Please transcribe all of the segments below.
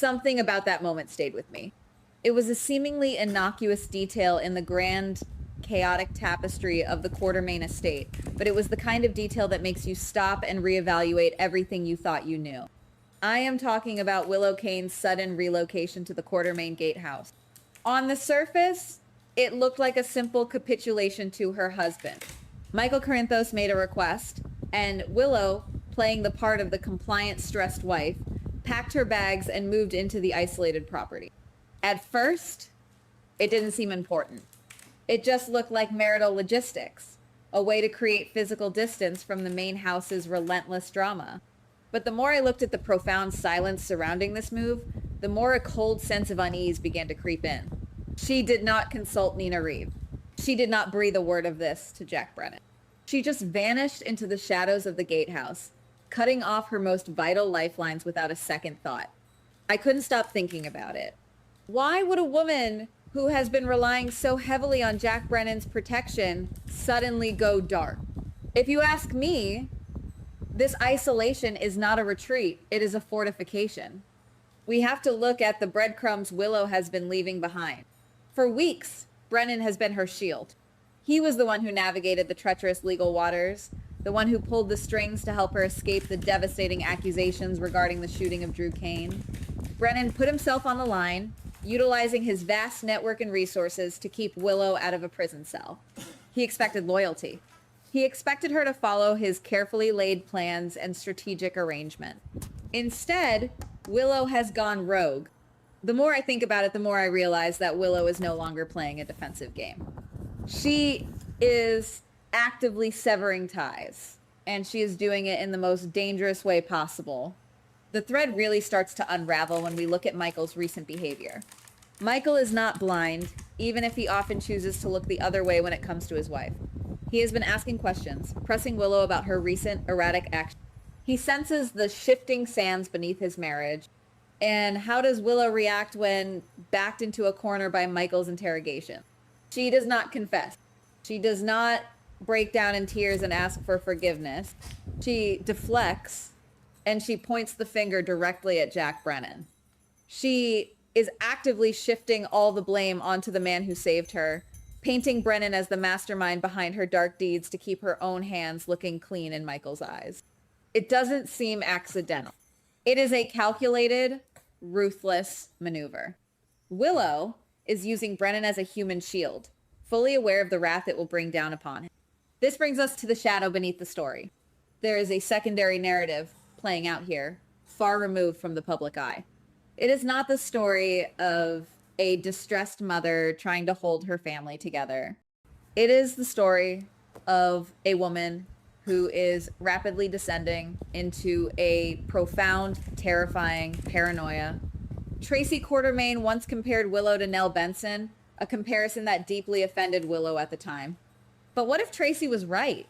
Something about that moment stayed with me. It was a seemingly innocuous detail in the grand, chaotic tapestry of the Quartermain estate, but it was the kind of detail that makes you stop and reevaluate everything you thought you knew. I am talking about Willow Kane's sudden relocation to the Quartermain gatehouse. On the surface, it looked like a simple capitulation to her husband. Michael Corinthos made a request, and Willow, playing the part of the compliant, stressed wife, packed her bags and moved into the isolated property. At first, it didn't seem important. It just looked like marital logistics, a way to create physical distance from the main house's relentless drama. But the more I looked at the profound silence surrounding this move, the more a cold sense of unease began to creep in. She did not consult Nina Reeve. She did not breathe a word of this to Jack Brennan. She just vanished into the shadows of the gatehouse, cutting off her most vital lifelines without a second thought. I couldn't stop thinking about it. Why would a woman who has been relying so heavily on Jack Brennan's protection suddenly go dark? If you ask me, this isolation is not a retreat, it is a fortification. We have to look at the breadcrumbs Willow has been leaving behind. For weeks, Brennan has been her shield. He was the one who navigated the treacherous legal waters, the one who pulled the strings to help her escape the devastating accusations regarding the shooting of Drew Kane. Brennan put himself on the line, utilizing his vast network and resources to keep Willow out of a prison cell. He expected loyalty. He expected her to follow his carefully laid plans and strategic arrangement. Instead, Willow has gone rogue. The more I think about it, the more I realize that Willow is no longer playing a defensive game. She is actively severing ties, and she is doing it in the most dangerous way possible. The thread really starts to unravel when we look at Michael's recent behavior. Michael is not blind, even if he often chooses to look the other way when it comes to his wife. He has been asking questions, pressing Willow about her recent erratic actions. He senses the shifting sands beneath his marriage. And how does Willow react when backed into a corner by Michael's interrogation? She does not confess. She does not break down in tears and ask for forgiveness. She deflects, and she points the finger directly at Jack Brennan. She is actively shifting all the blame onto the man who saved her, painting Brennan as the mastermind behind her dark deeds to keep her own hands looking clean in Michael's eyes. It doesn't seem accidental. It is a calculated, ruthless maneuver. Willow is using Brennan as a human shield, fully aware of the wrath it will bring down upon him. This brings us to the shadow beneath the story. There is a secondary narrative playing out here, far removed from the public eye. It is not the story of a distressed mother trying to hold her family together. It is the story of a woman who is rapidly descending into a profound, terrifying paranoia. Tracy Quartermain once compared Willow to Nell Benson, a comparison that deeply offended Willow at the time. But what if Tracy was right?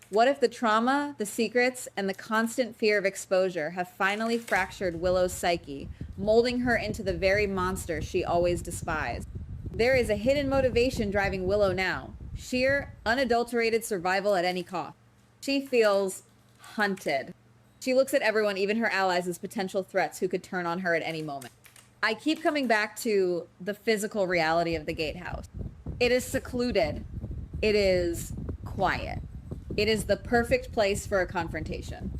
What if the trauma, the secrets, and the constant fear of exposure have finally fractured Willow's psyche, molding her into the very monster she always despised? There is a hidden motivation driving Willow now, sheer, unadulterated survival at any cost. She feels hunted. She looks at everyone, even her allies, as potential threats who could turn on her at any moment. I keep coming back to the physical reality of the gatehouse. It is secluded. It is quiet. It is the perfect place for a confrontation.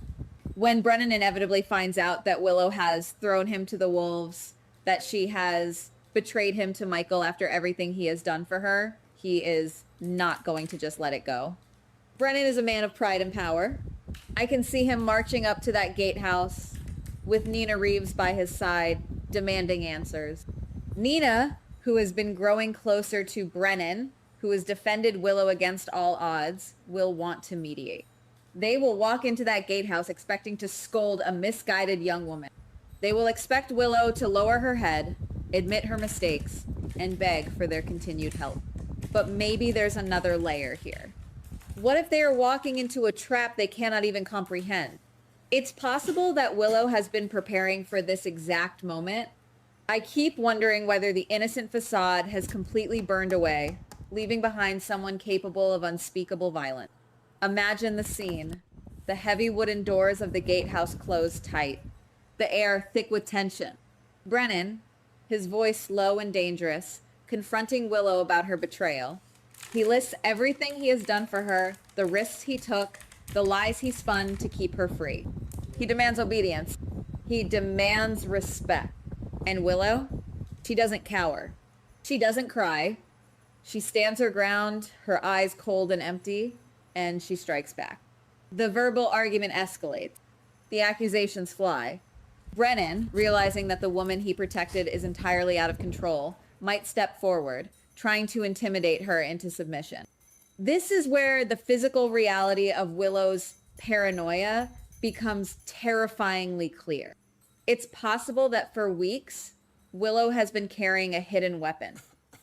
When Brennan inevitably finds out that Willow has thrown him to the wolves, that she has betrayed him to Michael after everything he has done for her, he is not going to just let it go. Brennan is a man of pride and power. I can see him marching up to that gatehouse with Nina Reeves by his side, demanding answers. Nina, who has been growing closer to Brennan, who has defended Willow against all odds, will want to mediate. They will walk into that gatehouse expecting to scold a misguided young woman. They will expect Willow to lower her head, admit her mistakes, and beg for their continued help. But maybe there's another layer here. What if they are walking into a trap they cannot even comprehend? It's possible that Willow has been preparing for this exact moment. I keep wondering whether the innocent facade has completely burned away, leaving behind someone capable of unspeakable violence. Imagine the scene. The heavy wooden doors of the gatehouse closed tight. The air thick with tension. Brennan, his voice low and dangerous, confronting Willow about her betrayal. He lists everything he has done for her, the risks he took, the lies he spun to keep her free. He demands obedience. He demands respect. And Willow, she doesn't cower. She doesn't cry. She stands her ground, her eyes cold and empty, and she strikes back. The verbal argument escalates. The accusations fly. Brennan, realizing that the woman he protected is entirely out of control, might step forward, trying to intimidate her into submission. This is where the physical reality of Willow's paranoia becomes terrifyingly clear. It's possible that for weeks, Willow has been carrying a hidden weapon.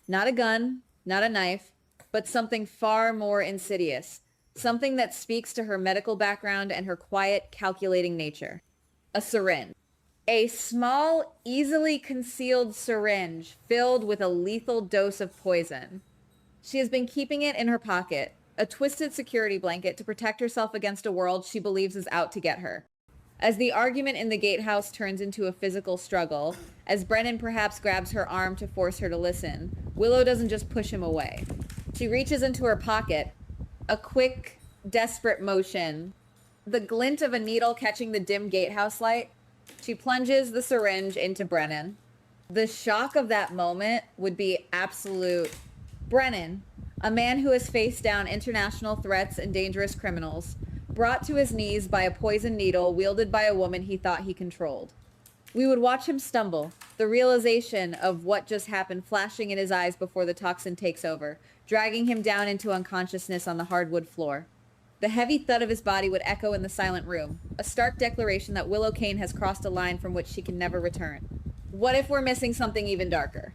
Not a gun, not a knife, but something far more insidious. Something that speaks to her medical background and her quiet, calculating nature. A syringe. A small, easily concealed syringe filled with a lethal dose of poison. She has been keeping it in her pocket, a twisted security blanket to protect herself against a world she believes is out to get her. As the argument in the gatehouse turns into a physical struggle, as Brennan perhaps grabs her arm to force her to listen, Willow doesn't just push him away. She reaches into her pocket, a quick, desperate motion, the glint of a needle catching the dim gatehouse light. She plunges the syringe into Brennan. The shock of that moment would be absolute. Brennan, a man who has faced down international threats and dangerous criminals, brought to his knees by a poisoned needle wielded by a woman he thought he controlled. We would watch him stumble, the realization of what just happened flashing in his eyes before the toxin takes over, dragging him down into unconsciousness on the hardwood floor. The heavy thud of his body would echo in the silent room, a stark declaration that Willow Kane has crossed a line from which she can never return. What if we're missing something even darker?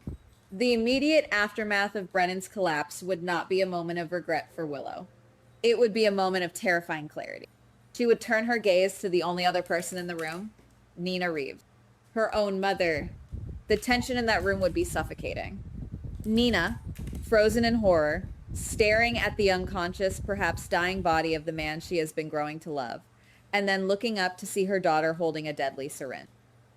The immediate aftermath of Brennan's collapse would not be a moment of regret for Willow. It would be a moment of terrifying clarity. She would turn her gaze to the only other person in the room, Nina Reeves, her own mother. The tension in that room would be suffocating. Nina, frozen in horror, staring at the unconscious, perhaps dying body of the man she has been growing to love, and then looking up to see her daughter holding a deadly syringe.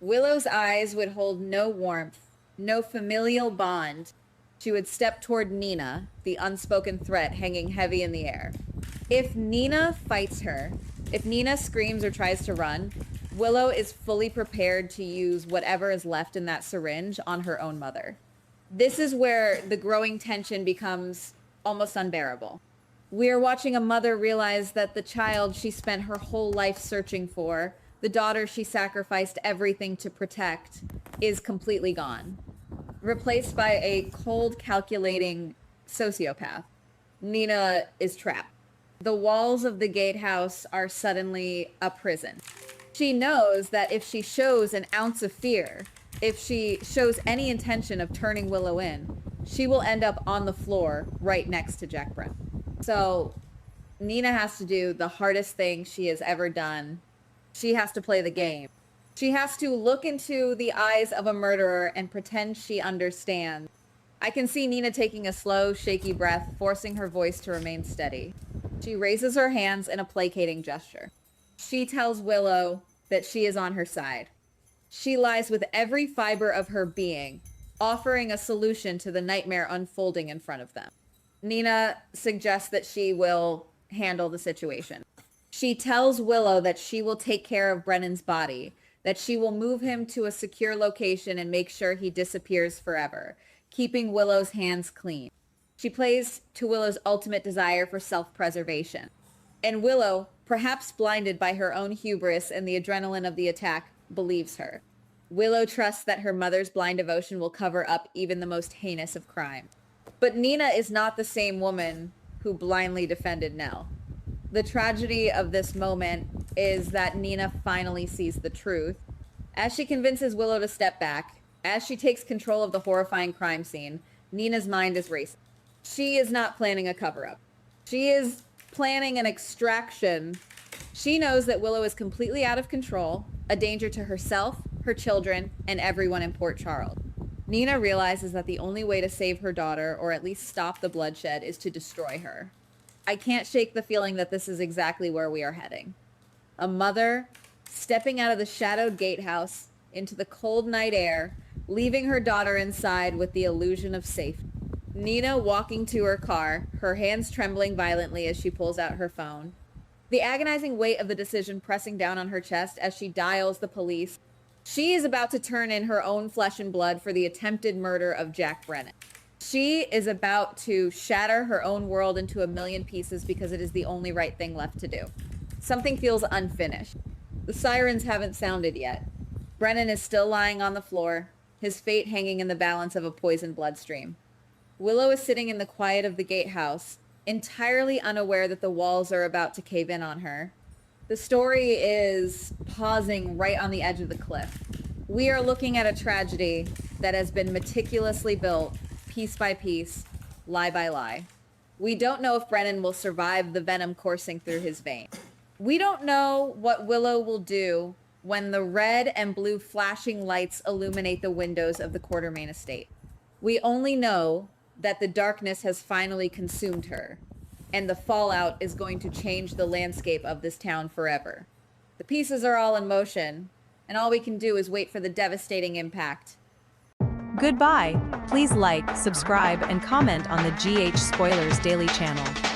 Willow's eyes would hold no warmth, no familial bond. She would step toward Nina, the unspoken threat hanging heavy in the air. If Nina fights her, if Nina screams or tries to run, Willow is fully prepared to use whatever is left in that syringe on her own mother. This is where the growing tension becomes almost unbearable. We are watching a mother realize that the child she spent her whole life searching for, the daughter she sacrificed everything to protect, is completely gone. Replaced by a cold, calculating sociopath. Nina is trapped. The walls of the gatehouse are suddenly a prison. She knows that if she shows an ounce of fear, if she shows any intention of turning Willow in, she will end up on the floor right next to Jack Brennan. So Nina has to do the hardest thing she has ever done. She has to play the game. She has to look into the eyes of a murderer and pretend she understands. I can see Nina taking a slow, shaky breath, forcing her voice to remain steady. She raises her hands in a placating gesture. She tells Willow that she is on her side. She lies with every fiber of her being, offering a solution to the nightmare unfolding in front of them. Nina suggests that she will handle the situation. She tells Willow that she will take care of Brennan's body, that she will move him to a secure location and make sure he disappears forever, keeping Willow's hands clean. She plays to Willow's ultimate desire for self-preservation. And Willow, perhaps blinded by her own hubris and the adrenaline of the attack, believes her. Willow trusts that her mother's blind devotion will cover up even the most heinous of crime. But Nina is not the same woman who blindly defended Nell. The tragedy of this moment is that Nina finally sees the truth. As she convinces Willow to step back, as she takes control of the horrifying crime scene, Nina's mind is racing. She is not planning a cover-up. She is planning an extraction. She knows that Willow is completely out of control, a danger to herself, her children, and everyone in Port Charles. Nina realizes that the only way to save her daughter, or at least stop the bloodshed, is to destroy her. I can't shake the feeling that this is exactly where we are heading. A mother stepping out of the shadowed gatehouse, into the cold night air, leaving her daughter inside with the illusion of safety. Nina walking to her car, her hands trembling violently as she pulls out her phone. The agonizing weight of the decision pressing down on her chest as she dials the police. She is about to turn in her own flesh and blood for the attempted murder of Jack Brennan. She is about to shatter her own world into a million pieces because it is the only right thing left to do. Something feels unfinished. The sirens haven't sounded yet. Brennan is still lying on the floor, his fate hanging in the balance of a poisoned bloodstream. Willow is sitting in the quiet of the gatehouse, entirely unaware that the walls are about to cave in on her. The story is pausing right on the edge of the cliff. We are looking at a tragedy that has been meticulously built, piece by piece, lie by lie. We don't know if Brennan will survive the venom coursing through his veins. We don't know what Willow will do when the red and blue flashing lights illuminate the windows of the Quartermain estate. We only know that the darkness has finally consumed her, and the fallout is going to change the landscape of this town forever. The pieces are all in motion, and all we can do is wait for the devastating impact. Goodbye. Please like, subscribe, and comment on the GH Spoilers Daily channel.